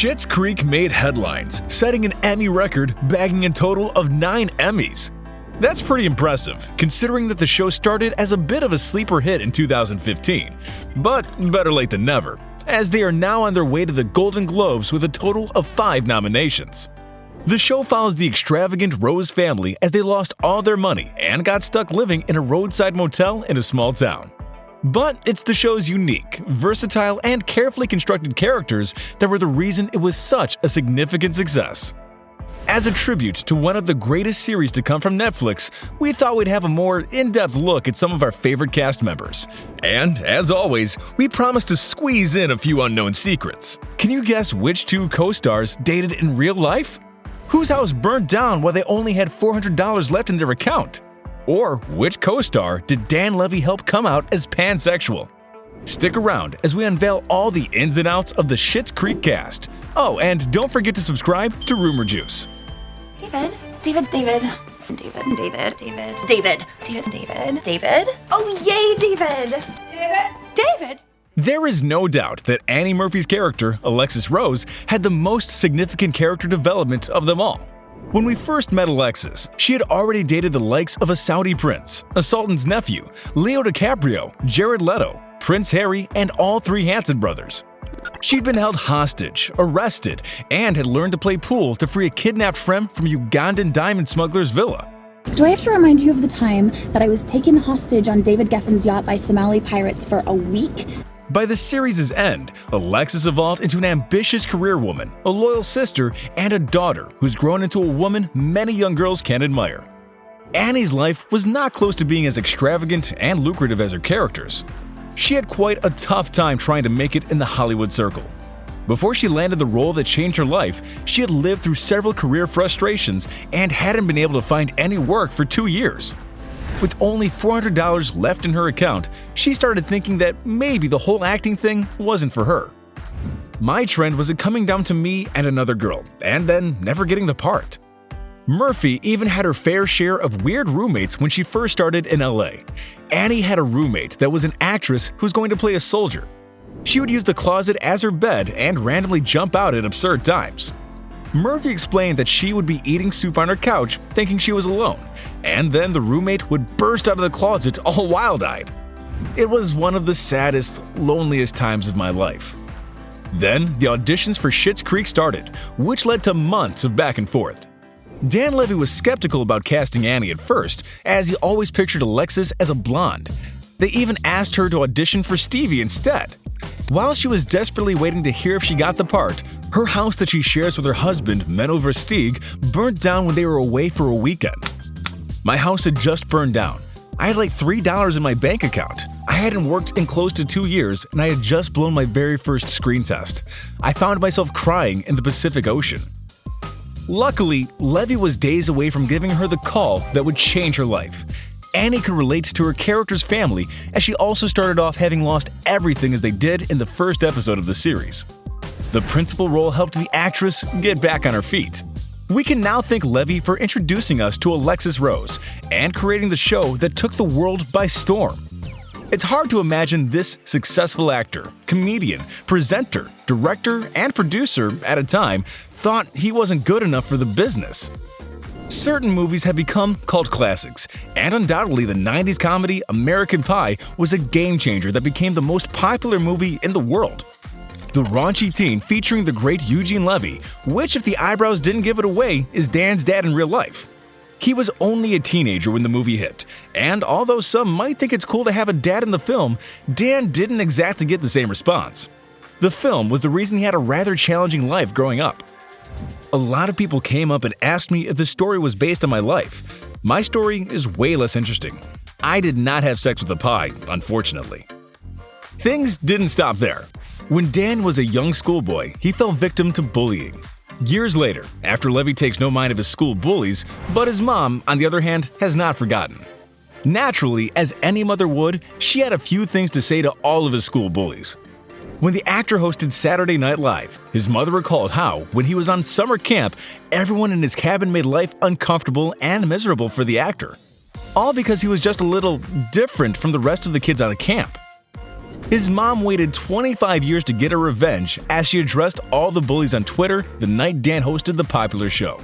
Schitt's Creek made headlines, setting an Emmy record, bagging a total of 9 Emmys. That's pretty impressive, considering that the show started as a bit of a sleeper hit in 2015. But better late than never, as they are now on their way to the Golden Globes with a total of 5 nominations. The show follows the extravagant Rose family as they lost all their money and got stuck living in a roadside motel in a small town. But it's the show's unique, versatile, and carefully constructed characters that were the reason it was such a significant success. As a tribute to one of the greatest series to come from Netflix, we thought we'd have a more in-depth look at some of our favorite cast members. And, as always, we promised to squeeze in a few unknown secrets. Can you guess which 2 co-stars dated in real life? Whose house burned down while they only had $400 left in their account? Or which co-star did Dan Levy help come out as pansexual? Stick around as we unveil all the ins and outs of the Schitt's Creek cast. Oh, and don't forget to subscribe to Rumour Juice. David. Oh, yay, David! There is no doubt that Annie Murphy's character, Alexis Rose, had the most significant character development of them all. When we first met Alexis, she had already dated the likes of a Saudi prince, a sultan's nephew, Leo DiCaprio, Jared Leto, Prince Harry, and all 3 Hanson brothers. She'd been held hostage, arrested, and had learned to play pool to free a kidnapped friend from Ugandan diamond smuggler's villa. Do I have to remind you of the time that I was taken hostage on David Geffen's yacht by Somali pirates for a week? By the series' end, Alexis evolved into an ambitious career woman, a loyal sister, and a daughter who's grown into a woman many young girls can admire. Annie's life was not close to being as extravagant and lucrative as her characters. She had quite a tough time trying to make it in the Hollywood circle. Before she landed the role that changed her life, she had lived through several career frustrations and hadn't been able to find any work for 2 years. With only $400 left in her account, she started thinking that maybe the whole acting thing wasn't for her. My trend was it coming down to me and another girl, and then never getting the part. Murphy even had her fair share of weird roommates when she first started in LA. Annie had a roommate that was an actress who was going to play a soldier. She would use the closet as her bed and randomly jump out at absurd times. Murphy explained that she would be eating soup on her couch thinking she was alone, and then the roommate would burst out of the closet all wild-eyed. It was one of the saddest, loneliest times of my life. Then, the auditions for Schitt's Creek started, which led to months of back and forth. Dan Levy was skeptical about casting Annie at first, as he always pictured Alexis as a blonde. They even asked her to audition for Stevie instead. While she was desperately waiting to hear if she got the part, her house that she shares with her husband, Menno Versteeg, burnt down when they were away for a weekend. My house had just burned down. I had like $3 in my bank account. I hadn't worked in close to 2 years, and I had just blown my very first screen test. I found myself crying in the Pacific Ocean. Luckily, Levy was days away from giving her the call that would change her life. Annie could relate to her character's family, as she also started off having lost everything as they did in the first episode of the series. The principal role helped the actress get back on her feet. We can now thank Levy for introducing us to Alexis Rose and creating the show that took the world by storm. It's hard to imagine this successful actor, comedian, presenter, director, and producer at a time thought he wasn't good enough for the business. Certain movies have become cult classics, and undoubtedly the 90s comedy American Pie was a game changer that became the most popular movie in the world. The raunchy teen featuring the great Eugene Levy, which if the eyebrows didn't give it away, is Dan's dad in real life. He was only a teenager when the movie hit, and although some might think it's cool to have a dad in the film, Dan didn't exactly get the same response. The film was the reason he had a rather challenging life growing up. A lot of people came up and asked me if the story was based on my life. My story is way less interesting. I did not have sex with a pie, unfortunately. Things didn't stop there. When Dan was a young schoolboy, he fell victim to bullying. Years later, after Levy takes no mind of his school bullies, but his mom, on the other hand, has not forgotten. Naturally, as any mother would, she had a few things to say to all of his school bullies. When the actor hosted Saturday Night Live, his mother recalled how, when he was on summer camp, everyone in his cabin made life uncomfortable and miserable for the actor. All because he was just a little different from the rest of the kids on the camp. His mom waited 25 years to get her revenge as she addressed all the bullies on Twitter the night Dan hosted the popular show.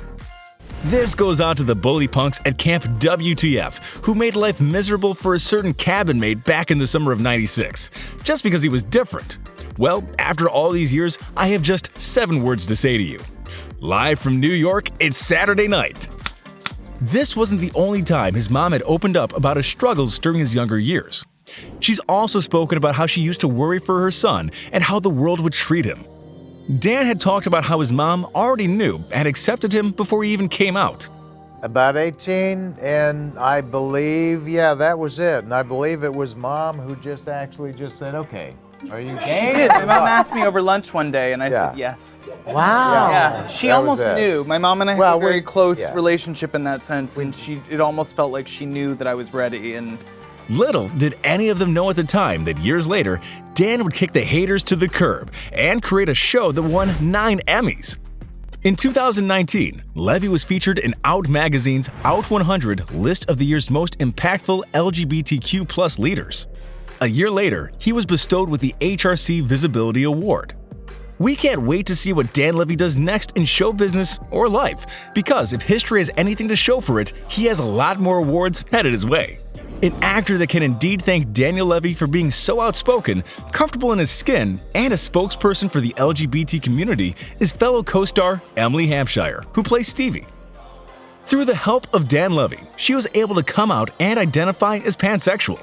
This goes out to the bully punks at Camp WTF, who made life miserable for a certain cabin mate back in the summer of '96, just because he was different. Well, after all these years, I have just 7 words to say to you. Live from New York, it's Saturday night. This wasn't the only time his mom had opened up about his struggles during his younger years. She's also spoken about how she used to worry for her son and how the world would treat him. Dan had talked about how his mom already knew and accepted him before he even came out. About 18, and I believe, that was it. And I believe it was Mom who just said, okay, are you gay? She did. My mom asked me over lunch one day, and I said yes. Wow. Yeah, she almost knew. My mom and I have a very close relationship in that sense, and it almost felt like she knew that I was ready. And little did any of them know at the time that years later, Dan would kick the haters to the curb and create a show that won 9 Emmys. In 2019, Levy was featured in Out Magazine's Out 100 list of the year's most impactful LGBTQ+ leaders. A year later, he was bestowed with the HRC Visibility Award. We can't wait to see what Dan Levy does next in show business or life, because if history has anything to show for it, he has a lot more awards headed his way. An actor that can indeed thank Daniel Levy for being so outspoken, comfortable in his skin, and a spokesperson for the LGBT community is fellow co-star Emmy Hampshire, who plays Stevie. Through the help of Dan Levy, she was able to come out and identify as pansexual.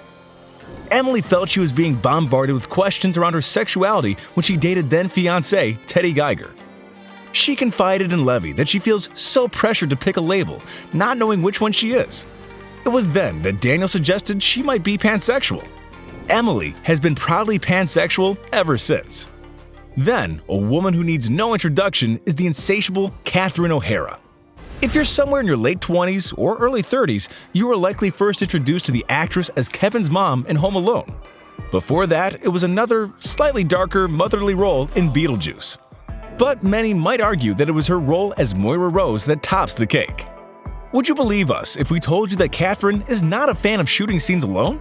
Emily felt she was being bombarded with questions around her sexuality when she dated then-fiancé Teddy Geiger. She confided in Levy that she feels so pressured to pick a label, not knowing which one she is. It was then that Daniel suggested she might be pansexual. Emily has been proudly pansexual ever since. Then, a woman who needs no introduction is the insatiable Catherine O'Hara. If you're somewhere in your late 20s or early 30s, you were likely first introduced to the actress as Kevin's mom in Home Alone. Before that, it was another, slightly darker, motherly role in Beetlejuice. But many might argue that it was her role as Moira Rose that tops the cake. Would you believe us if we told you that Catherine is not a fan of shooting scenes alone?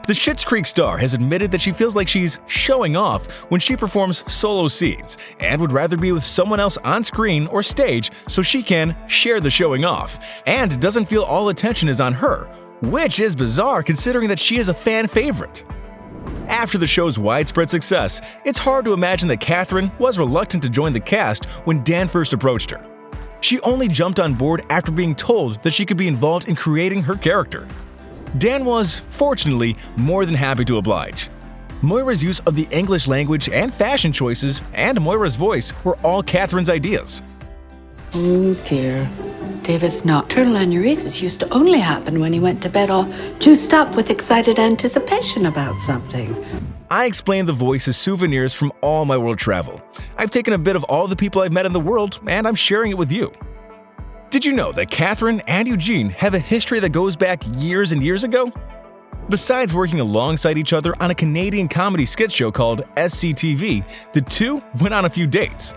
The sCreek star has admitted that she feels like she's showing off when she performs solo scenes and would rather be with someone else on screen or stage so she can share the showing off, and doesn't feel all attention is on her, which is bizarre considering that she is a fan favorite. After the show's widespread success, it's hard to imagine that Catherine was reluctant to join the cast when Dan first approached her. She only jumped on board after being told that she could be involved in creating her character. Dan was, fortunately, more than happy to oblige. Moira's use of the English language and fashion choices and Moira's voice were all Catherine's ideas. Oh dear. David's nocturnal aneurysms used to only happen when he went to bed all juiced up with excited anticipation about something. I explained the voice as souvenirs from all my world travel. I've taken a bit of all the people I've met in the world, and I'm sharing it with you. Did you know that Catherine and Eugene have a history that goes back years and years ago? Besides working alongside each other on a Canadian comedy skit show called SCTV, the two went on a few dates.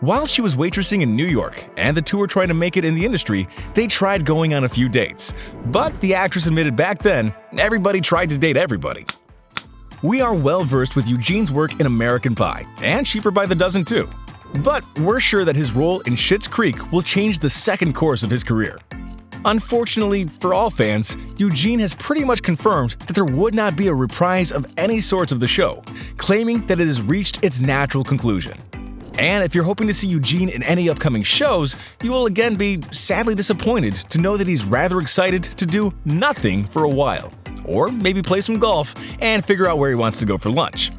While she was waitressing in New York and the two were trying to make it in the industry, they tried going on a few dates. But the actress admitted back then, everybody tried to date everybody. We are well versed with Eugene's work in American Pie, and Cheaper by the Dozen too. But we're sure that his role in Schitt's Creek will change the second course of his career. Unfortunately for all fans, Eugene has pretty much confirmed that there would not be a reprise of any sorts of the show, claiming that it has reached its natural conclusion. And if you're hoping to see Eugene in any upcoming shows, you will again be sadly disappointed to know that he's rather excited to do nothing for a while, or maybe play some golf and figure out where he wants to go for lunch.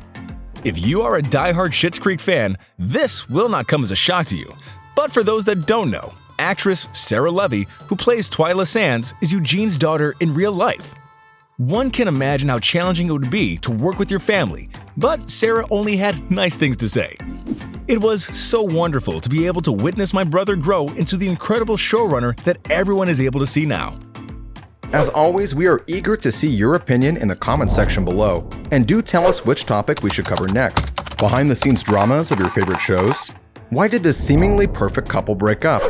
If you are a diehard Schitt's Creek fan, this will not come as a shock to you. But for those that don't know, actress Sarah Levy, who plays Twyla Sands, is Eugene's daughter in real life. One can imagine how challenging it would be to work with your family, but Sarah only had nice things to say. It was so wonderful to be able to witness my brother grow into the incredible showrunner that everyone is able to see now. As always, we are eager to see your opinion in the comment section below, and do tell us which topic we should cover next. Behind-the-scenes dramas of your favorite shows? Why did this seemingly perfect couple break up?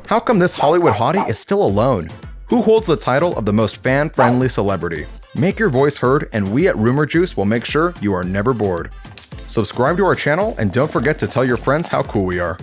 How come this Hollywood hottie is still alone? Who holds the title of the most fan-friendly celebrity? Make your voice heard, and we at Rumour Juice will make sure you are never bored. Subscribe to our channel, and don't forget to tell your friends how cool we are.